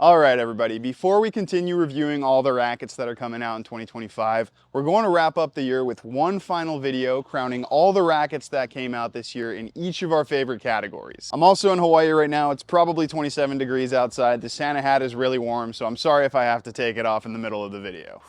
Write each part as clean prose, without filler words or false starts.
Alright everybody, before we continue reviewing all the rackets that are coming out in 2025, we're going to wrap up the year with one final video crowning all the rackets that came out this year in each of our favorite categories. I'm also in Hawaii right now. It's probably 27 degrees outside. The Santa hat is really warm, so I'm sorry if I have to take it off in the middle of the video.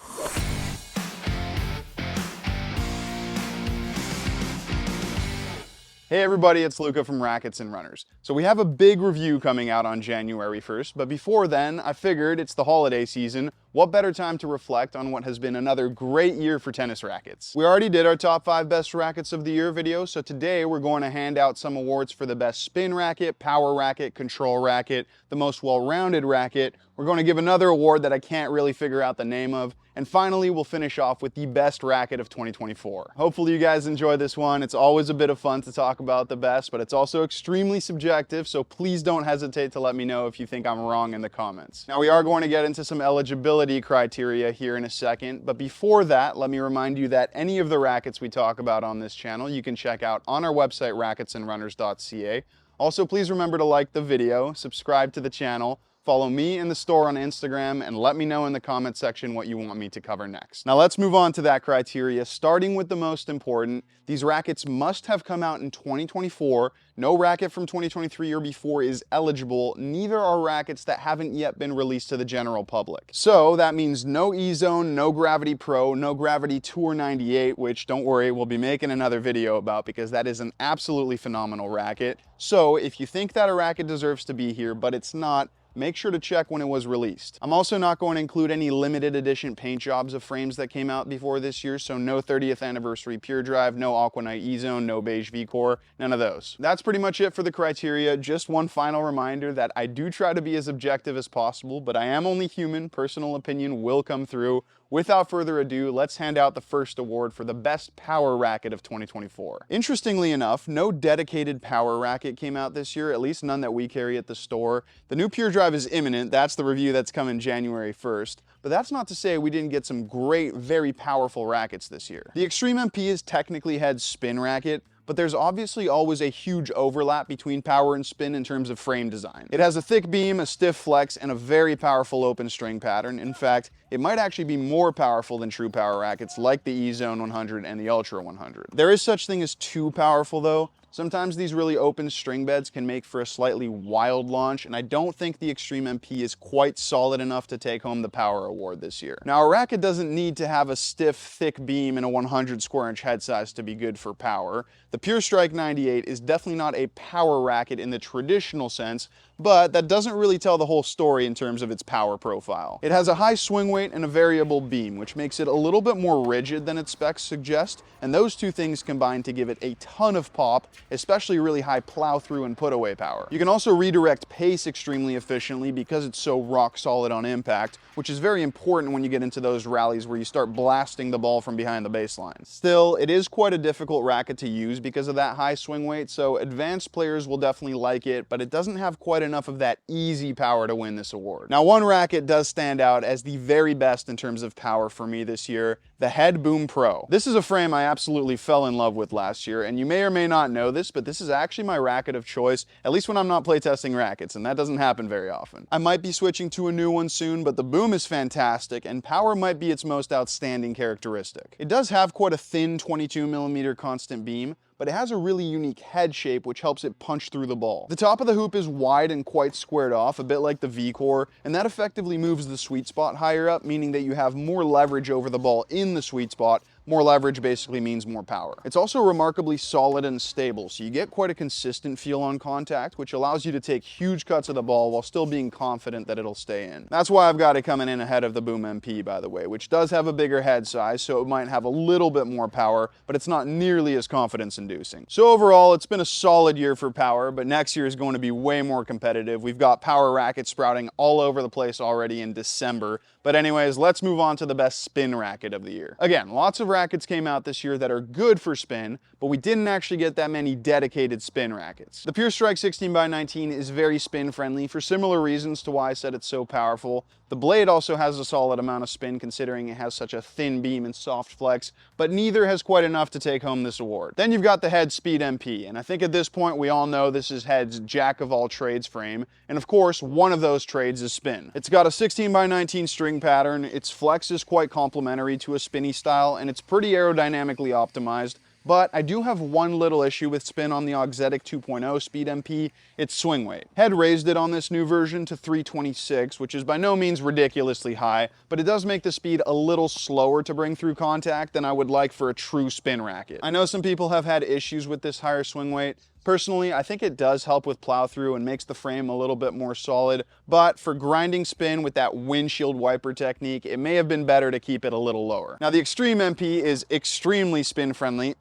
Hey everybody, it's Luca from Rackets and Runners. So we have a big review coming out on January 1st, but before then, I figured it's the holiday season. What better time to reflect on what has been another great year for tennis rackets? We already did our top 5 best rackets of the year video, so today we're going to hand out some awards for the best spin racket, power racket, control racket, the most well-rounded racket. We're going to give another award that I can't really figure out the name of, and finally we'll finish off with the best racket of 2024. Hopefully you guys enjoy this one. It's always a bit of fun to talk about the best, but it's also extremely subjective, so please don't hesitate to let me know if you think I'm wrong in the comments. Now we are going to get into some eligibility criteria here in a second, but before that, let me remind you that any of the rackets we talk about on this channel you can check out on our website racketsandrunners.ca. Also, please remember to like the video, subscribe to the channel, follow me in the store on Instagram, and let me know in the comment section what you want me to cover next. Now let's move on to that criteria, starting with the most important. These rackets must have come out in 2024. No racket from 2023 or before is eligible. Neither are rackets that haven't yet been released to the general public. So that means no E-Zone, no Gravity Pro, no Gravity Tour 98, which don't worry, we'll be making another video about because that is an absolutely phenomenal racket. So if you think that a racket deserves to be here, but it's not, make sure to check when it was released. I'm also not going to include any limited edition paint jobs of frames that came out before this year, so no 30th anniversary Pure Drive, no Aquanite E-Zone, no beige V-Core, none of those. That's pretty much it for the criteria. Just one final reminder that I do try to be as objective as possible, but I am only human. Personal opinion will come through. Without further ado, let's hand out the first award for the best power racket of 2024. Interestingly enough, no dedicated power racket came out this year, at least none that we carry at the store. The new Pure Drive is imminent. That's the review that's coming January 1st. But that's not to say we didn't get some great, very powerful rackets this year. The Extreme MP is technically head spin racket, but there's obviously always a huge overlap between power and spin in terms of frame design. It has a thick beam, a stiff flex, and a very powerful open string pattern. In fact, it might actually be more powerful than true power rackets like the E-Zone 100 and the Ultra 100. There is such thing as too powerful though. Sometimes these really open string beds can make for a slightly wild launch, and I don't think the Extreme MP is quite solid enough to take home the power award this year. Now, a racket doesn't need to have a stiff, thick beam and a 100 square inch head size to be good for power. The Pure Strike 98 is definitely not a power racket in the traditional sense, but that doesn't really tell the whole story in terms of its power profile. It has a high swing weight and a variable beam, which makes it a little bit more rigid than its specs suggest, and those two things combine to give it a ton of pop, especially really high plow through and put away power. You can also redirect pace extremely efficiently because it's so rock solid on impact, which is very important when you get into those rallies where you start blasting the ball from behind the baseline. Still, it is quite a difficult racket to use because of that high swing weight, so advanced players will definitely like it, but it doesn't have quite enough of that easy power to win this award. Now, one racket does stand out as the very best in terms of power for me this year, the Head Boom Pro. This is a frame I absolutely fell in love with last year, and you may or may not know this, but this is actually my racket of choice, at least when I'm not playtesting rackets, and that doesn't happen very often. I might be switching to a new one soon, but the boom is fantastic, and power might be its most outstanding characteristic. It does have quite a thin 22mm constant beam, but it has a really unique head shape which helps it punch through the ball. The top of the hoop is wide and quite squared off, a bit like the V-Core, and that effectively moves the sweet spot higher up, meaning that you have more leverage over the ball in the sweet spot. More leverage basically means more power. It's also remarkably solid and stable, so you get quite a consistent feel on contact, which allows you to take huge cuts of the ball while still being confident that it'll stay in. That's why I've got it coming in ahead of the Boom MP, by the way, which does have a bigger head size, so it might have a little bit more power, but it's not nearly as confidence-inducing. So overall, it's been a solid year for power, but next year is going to be way more competitive. We've got power rackets sprouting all over the place already in December. But anyways, let's move on to the best spin racket of the year. Again, lots of rackets came out this year that are good for spin, but we didn't actually get that many dedicated spin rackets. The Pure Strike 16x19 is very spin friendly for similar reasons to why I said it's so powerful. The blade also has a solid amount of spin considering it has such a thin beam and soft flex, but neither has quite enough to take home this award. Then you've got the Head Speed MP, and I think at this point we all know this is Head's jack of all trades frame, and of course one of those trades is spin. It's got a 16x19 string pattern, its flex is quite complementary to a spinny style, and it's pretty aerodynamically optimized. But I do have one little issue with spin on the Auxetic 2.0 Speed MP, its swing weight. Head raised it on this new version to 326, which is by no means ridiculously high, but it does make the speed a little slower to bring through contact than I would like for a true spin racket. I know some people have had issues with this higher swing weight. Personally, I think it does help with plow through and makes the frame a little bit more solid, but for grinding spin with that windshield wiper technique, it may have been better to keep it a little lower. Now the Extreme MP is extremely spin friendly,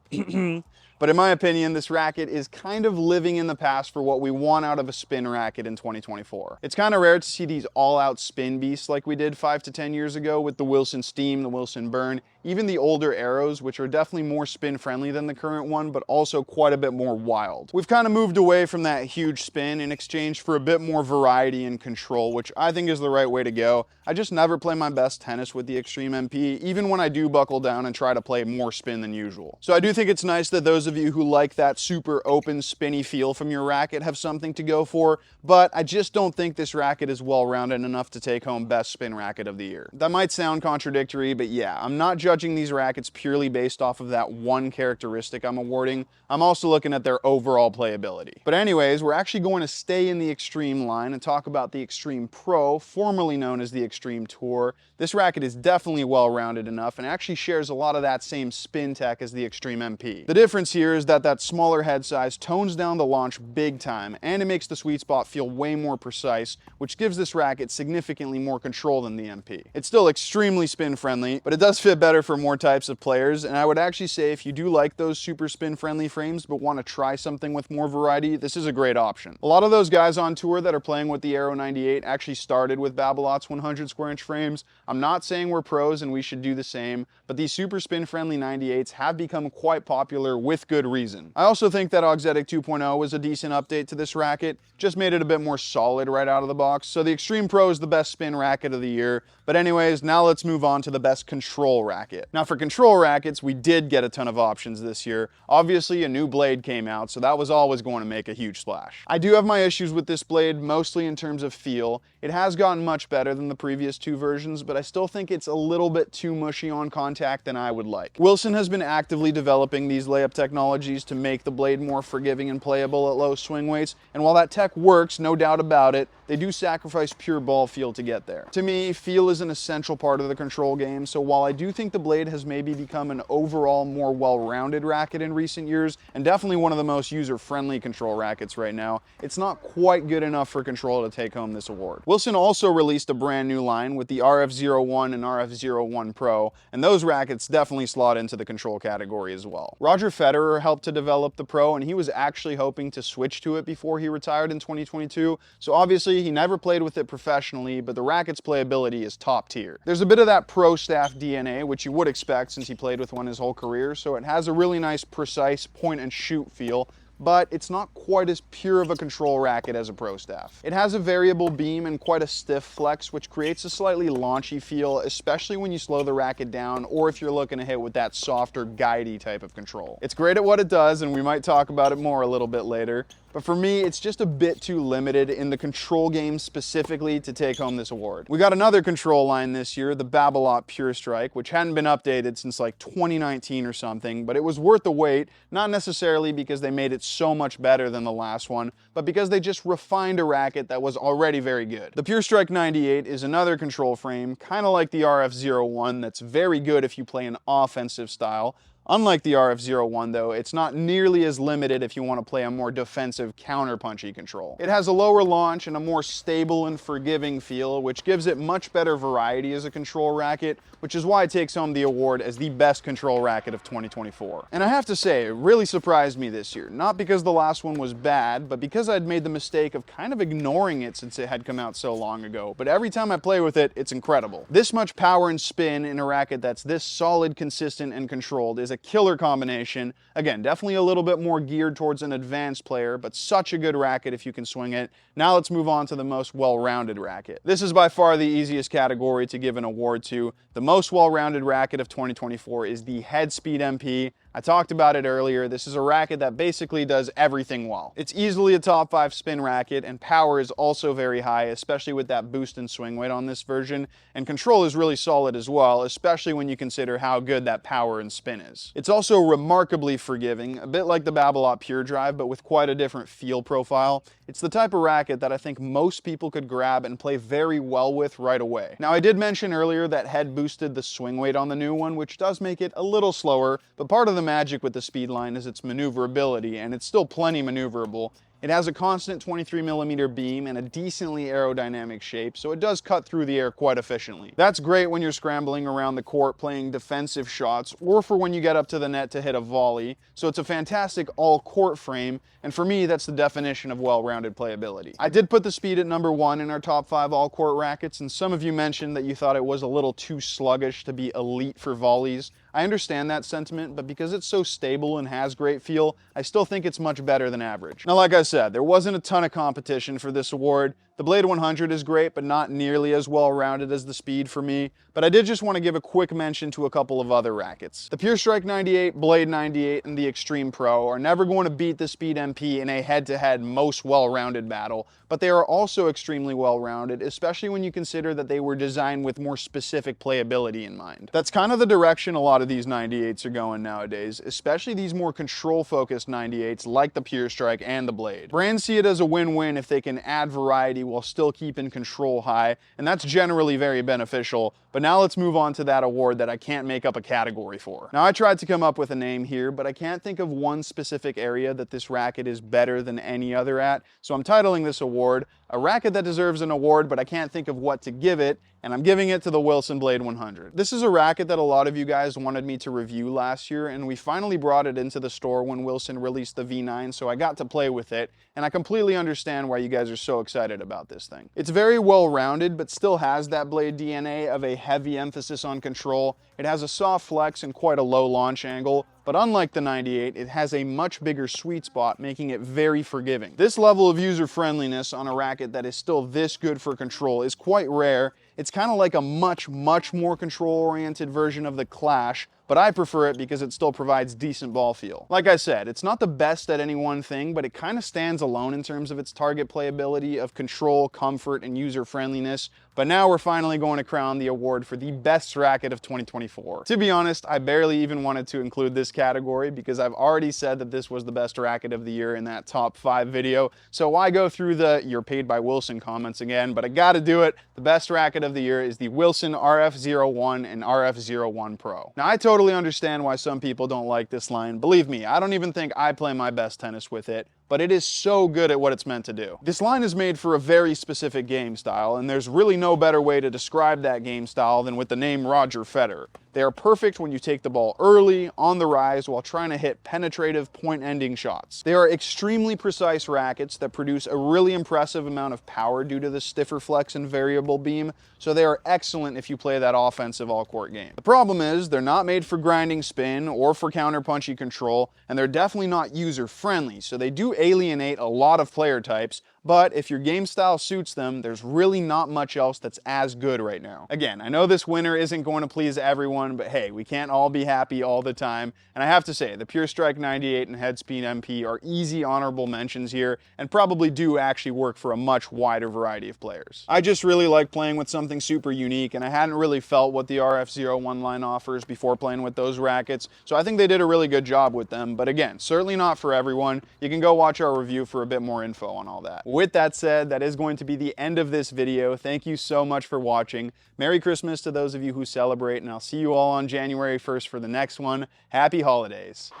but in my opinion, this racket is kind of living in the past for what we want out of a spin racket in 2024. It's kind of rare to see these all-out spin beasts like we did 5 to 10 years ago with the Wilson Steam, the Wilson Burn, even the older Arrows, which are definitely more spin friendly than the current one, but also quite a bit more wild. We've kind of moved away from that huge spin in exchange for a bit more variety and control, which I think is the right way to go. I just never play my best tennis with the Extreme MP, even when I do buckle down and try to play more spin than usual. So I do think it's nice that those of you who like that super open, spinny feel from your racket have something to go for, but I just don't think this racket is well-rounded enough to take home Best Spin Racket of the Year. That might sound contradictory, but yeah, I'm not judging these rackets purely based off of that one characteristic I'm awarding. I'm also looking at their overall playability. But anyways, we're actually going to stay in the Extreme line and talk about the Extreme Pro, formerly known as the Extreme Tour. This racket is definitely well-rounded enough and actually shares a lot of that same spin tech as the Extreme MP. The difference here is that smaller head size tones down the launch big time, and it makes the sweet spot feel way more precise, which gives this racket significantly more control than the MP. It's still extremely spin friendly, but it does fit better for more types of players, and I would actually say if you do like those super spin friendly frames but want to try something with more variety, this is a great option. A lot of those guys on tour that are playing with the Aero 98 actually started with Babolat's 100 square inch frames. I'm not saying we're pros and we should do the same, but these super spin friendly 98s have become quite popular with good reason. I also think that Auxetic 2.0 was a decent update to this racket, just made it a bit more solid right out of the box. So the Extreme Pro is the best spin racket of the year. But anyways, now let's move on to the best control racket. Now for control rackets, we did get a ton of options this year. Obviously a new blade came out, so that was always going to make a huge splash. I do have my issues with this blade, mostly in terms of feel. It has gotten much better than the previous two versions, but I still think it's a little bit too mushy on contact than I would like. Wilson has been actively developing these layup technologies to make the blade more forgiving and playable at low swing weights, and while that tech works, no doubt about it, they do sacrifice pure ball feel to get there. To me, feel is an essential part of the control game, so while I do think the blade has maybe become an overall more well-rounded racket in recent years, and definitely one of the most user-friendly control rackets right now, it's not quite good enough for control to take home this award. Wilson also released a brand new line with the RF01 and RF01 Pro, and those rackets definitely slot into the control category as well. Roger Federer helped to develop the Pro, and he was actually hoping to switch to it before he retired in 2022, so obviously he never played with it professionally, but the racket's playability is top tier. There's a bit of that pro staff DNA, which you would expect since he played with one his whole career, so it has a really nice, precise point and shoot feel, but it's not quite as pure of a control racket as a pro staff. It has a variable beam and quite a stiff flex, which creates a slightly launchy feel, especially when you slow the racket down or if you're looking to hit with that softer, guidey type of control. It's great at what it does, and we might talk about it more a little bit later, but for me, it's just a bit too limited in the control game specifically to take home this award. We got another control line this year, the Babolat Pure Strike, which hadn't been updated since like 2019 or something, but it was worth the wait, not necessarily because they made it so much better than the last one, but because they just refined a racket that was already very good. The Pure Strike 98 is another control frame, kind of like the RF01, that's very good if you play an offensive style. Unlike the RF01 though, it's not nearly as limited if you want to play a more defensive counter-punchy control. It has a lower launch and a more stable and forgiving feel, which gives it much better variety as a control racket, which is why it takes home the award as the best control racket of 2024. And I have to say, it really surprised me this year, not because the last one was bad, but because I'd made the mistake of kind of ignoring it since it had come out so long ago. But every time I play with it, it's incredible. This much power and spin in a racket that's this solid, consistent, and controlled is a killer combination. Again, definitely a little bit more geared towards an advanced player, but such a good racket if you can swing it. Now let's move on to the most well-rounded racket. This is by far the easiest category to give an award to. The most well-rounded racket of 2024 is the Headspeed MP. I talked about it earlier. This is a racket that basically does everything well. It's easily a top 5 spin racket, and power is also very high, especially with that boost and swing weight on this version, and control is really solid as well, especially when you consider how good that power and spin is. It's also remarkably forgiving, a bit like the Babolat Pure Drive, but with quite a different feel profile. It's the type of racket that I think most people could grab and play very well with right away. Now, I did mention earlier that Head boosted the swing weight on the new one, which does make it a little slower, but part of the magic with the Speedline is its maneuverability, and it's still plenty maneuverable. It has a constant 23mm beam and a decently aerodynamic shape, so it does cut through the air quite efficiently. That's great when you're scrambling around the court playing defensive shots, or for when you get up to the net to hit a volley, so it's a fantastic all-court frame, and for me, that's the definition of well-rounded playability. I did put the Speed at number 1 in our top 5 all-court rackets, and some of you mentioned that you thought it was a little too sluggish to be elite for volleys. I understand that sentiment, but because it's so stable and has great feel, I still think it's much better than average. Now, like I said, there wasn't a ton of competition for this award. The Blade 100 is great, but not nearly as well-rounded as the Speed for me. But I did just want to give a quick mention to a couple of other rackets. The Pure Strike 98, Blade 98, and the Extreme Pro are never going to beat the Speed MP in a head-to-head most well-rounded battle, but they are also extremely well-rounded, especially when you consider that they were designed with more specific playability in mind. That's kind of the direction a lot of these 98s are going nowadays, especially these more control-focused 98s like the Pure Strike and the Blade. Brands see it as a win-win if they can add variety while still keeping control high, and that's generally very beneficial. But now let's move on to that award that I can't make up a category for. Now, I tried to come up with a name here, but I can't think of one specific area that this racket is better than any other at, so I'm titling this award a racket that deserves an award, but I can't think of what to give it, and I'm giving it to the Wilson Blade 100. This is a racket that a lot of you guys wanted me to review last year, and we finally brought it into the store when Wilson released the V9, so I got to play with it, and I completely understand why you guys are so excited about this thing. It's very well-rounded, but still has that Blade DNA of a heavy emphasis on control. It has a soft flex and quite a low launch angle, but unlike the 98, it has a much bigger sweet spot, making it very forgiving. This level of user-friendliness on a racket that is still this good for control is quite rare. It's kind of like a much more control-oriented version of the Clash, but I prefer it because it still provides decent ball feel. Like I said, it's not the best at any one thing, but it kind of stands alone in terms of its target playability of control, comfort, and user-friendliness. But now we're finally going to crown the award for the best racket of 2024. To be honest, I barely even wanted to include this category because I've already said that this was the best racket of the year in that top 5 video. So why go through the "you're paid by Wilson" comments again? But I gotta do it. The best racket of the year is the Wilson RF01 and RF01 Pro. Now, I totally understand why some people don't like this line. Believe me, I don't even think I play my best tennis with it, but it is so good at what it's meant to do. This line is made for a very specific game style, and there's really no better way to describe that game style than with the name Roger Federer. They are perfect when you take the ball early, on the rise, while trying to hit penetrative, point-ending shots. They are extremely precise rackets that produce a really impressive amount of power due to the stiffer flex and variable beam, so they are excellent if you play that offensive all-court game. The problem is, they're not made for grinding spin or for counter-punchy control, and they're definitely not user-friendly, so they do alienate a lot of player types, but if your game style suits them, there's really not much else that's as good right now. Again, I know this winner isn't going to please everyone, but hey, we can't all be happy all the time. And I have to say, the Pure Strike 98 and Headspeed MP are easy honorable mentions here and probably do actually work for a much wider variety of players. I just really like playing with something super unique, and I hadn't really felt what the RF01 line offers before playing with those rackets, so I think they did a really good job with them. But again, certainly not for everyone. You can go watch our review for a bit more info on all that. With that said, that is going to be the end of this video. Thank you so much for watching. Merry Christmas to those of you who celebrate, and I'll see you all on January 1st for the next one. Happy holidays.